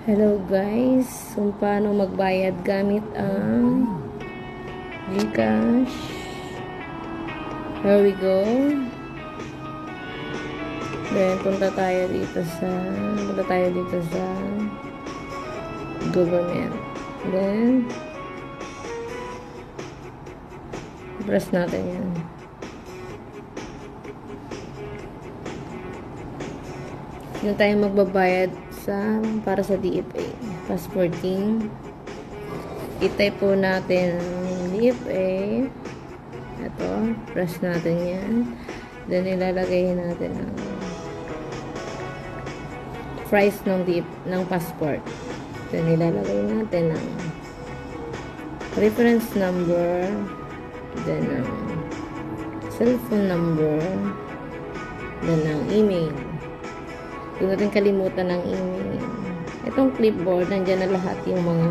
Hello guys, kung paano magbayad gamit ang GCash. Here we go. Then punta tayo dito sa government. Then press natin yan. Yung tayo magbabayad para sa DFA passporting. I-type po natin DFA. Ito, press natin yan. Then ilalagay natin ang price ng passport. Then ilalagay natin ang reference number, then ang cellphone number, then ang email. Huwag natin kalimutan ng email. Itong clipboard, nandyan na lahat yung mga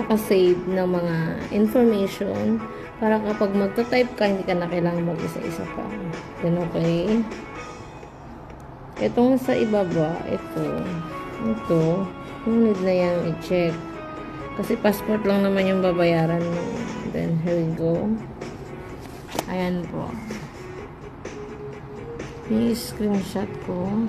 nakasave na mga information para kapag magta-type ka, hindi ka na kailangan mag-isa-isa pa. Then okay. Itong sa ibaba, ito, yung need na yan i-check. Kasi passport lang naman yung babayaran mo. Then here we go. Ayan po. I-screenshot ko.